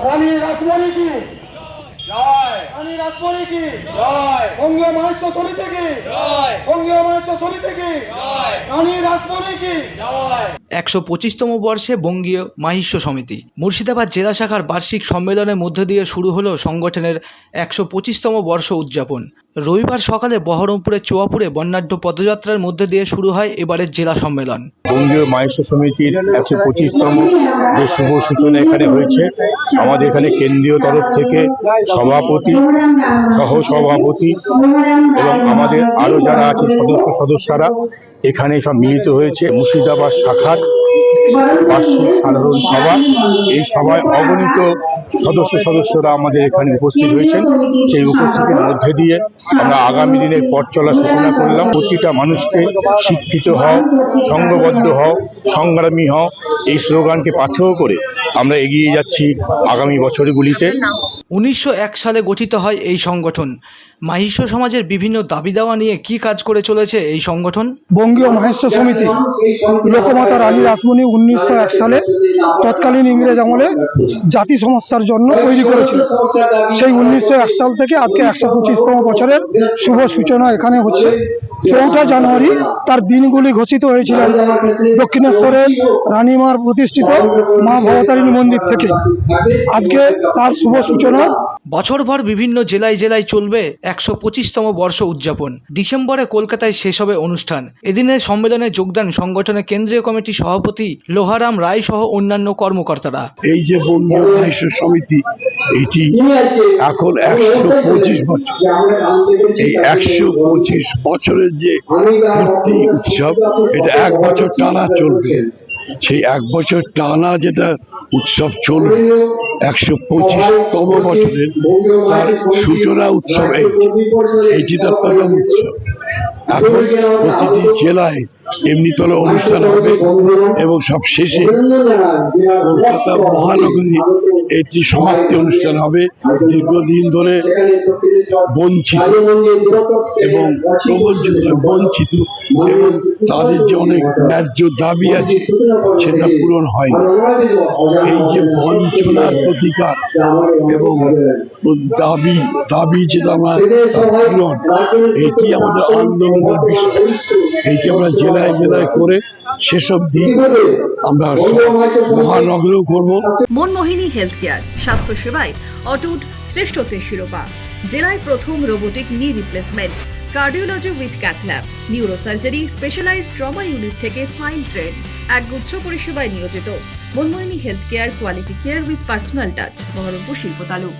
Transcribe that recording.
রানী রাসমণি কি জয় রানী রাসমণি কি জয় বঙ্গীয় মহাত্ম সমিতি কি জয় বঙ্গীয় মহাত্ম সমিতি কি জয় রানী রাসমণি কি জয় ১২৫তম বর্ষে বঙ্গীয় মাহিষ্য সমিতি মুর্শিদাবাদ জেলা শাখার বার্ষিক সম্মেলনের মধ্য দিয়ে শুরু হলো সংগঠনের ১২৫তম বর্ষ উদযাপন। রবিবার সকালে বহরমপুরের চুয়াপুরে বর্ণাঢ্য পদযাত্রার মধ্যে দিয়ে শুরু হয় এবারের জেলা সম্মেলন। বঙ্গীয় মাহিষ্য সমিতির ১২৫তম যে শুভ সূচনা এখানে হয়েছে, আমাদের এখানে কেন্দ্রীয় তরফ থেকে সভাপতি, সহসভাপতি এবং আমাদের আরো যারা আছে সদস্যরা এখানে সব মিলিত হয়েছে। মুর্শিদাবাদ শাখার বার্ষিক সাধারণ সভা, এই সভায় অগণিত সদস্যরা আমাদের এখানে উপস্থিত হয়েছেন। সেই উপস্থিতির মধ্যে দিয়ে আমরা আগামী দিনের পথ চলার সূচনা করলাম। প্রতিটা মানুষকে শিক্ষিত হও, সংঘবদ্ধ হও, সংগ্রামী হও, এই স্লোগানকে পাথেয় করে আমরা এগিয়ে যাচ্ছি আগামী বছরগুলিতে। ১৯০১ সালে গঠিত হয় এই সংগঠন। মাহিষ্য সমাজের বিভিন্ন দাবি দাওয়া নিয়ে কি কাজ করে চলেছে এই সংগঠন? বঙ্গীয় মহাত্ম সমিতি লোকমাতা রানী রাসমণি ১৯০১ সালে তৎকালীন ইংরেজ আমলে জাতি সমস্যার জন্য তৈরি করেছিল। সেই ১৯০১ সাল থেকে আজকে ১২৫তম বছরের শুভ সূচনা এখানে হচ্ছে। ৪ঠা জানুয়ারি তার দিনগুলি ঘোষিত হয়েছিলেন দক্ষিণেশ্বরের রানীমার প্রতিষ্ঠিত মা ভবতারিণী মন্দির থেকে। আজকে তার শুভ সূচনা। বছরভর বিভিন্ন জেলায় চলবে ১২৫তম বর্ষ উদযাপন। ডিসেম্বরে কলকাতায় শেষ হবে অনুষ্ঠান। এদিনের সম্মেলনে যোগদান সংগঠনের কেন্দ্রীয় কমিটির সভাপতি লোহারাম রায় সহ অন্যান্য কর্মকর্তারা। এই যে বঙ্গীয় মাহিষ্য সমিতি, এটি এখন ১২৫ বছর। এই ১২৫ বছরের যে পূর্তি উৎসব, এটা ১ বছর টানা চলবে। সেই ১ বছর টানা যেটা উৎসব চলবে, ১২৫তম বছরের তার সূচনা উৎসব এইটি তার প্রথম উৎসব। এখন প্রতিটি জেলায় এমনি তলে অনুষ্ঠান হবে এবং সব শেষে কলকাতা মহানগরী এটি সমাপ্তি অনুষ্ঠান হবে। দীর্ঘদিন ধরে বঞ্চিত এবং বঞ্চিত এবং তাদের যে অনেক ন্যায্য দাবি আছে সেটা পূরণ হয়নি। এই যে বঞ্চনার প্রতিকার এবং দাবি যেটা আমরা পূরণ, এটি আমাদের আন্দোলনের বিষয়। এইটি আমরা জেলায় করে সেসব দিন আমরা মহানগরেও করব। মনমোহিনী হেলথ কেয়ার, স্বাস্থ্য সেবায় অটুট শ্রেষ্ঠত্বের শিরোপা। জেলায় প্রথম robotic knee replacement, cardiology with cath lab, neurosurgery, specialised trauma unit থেকে স্মাইল ট্রেন, একগুচ্ছ পরিষেবায় নিয়োজিত। Manmohini health care, quality care with personal touch, Baharampur শিল্প তালুক।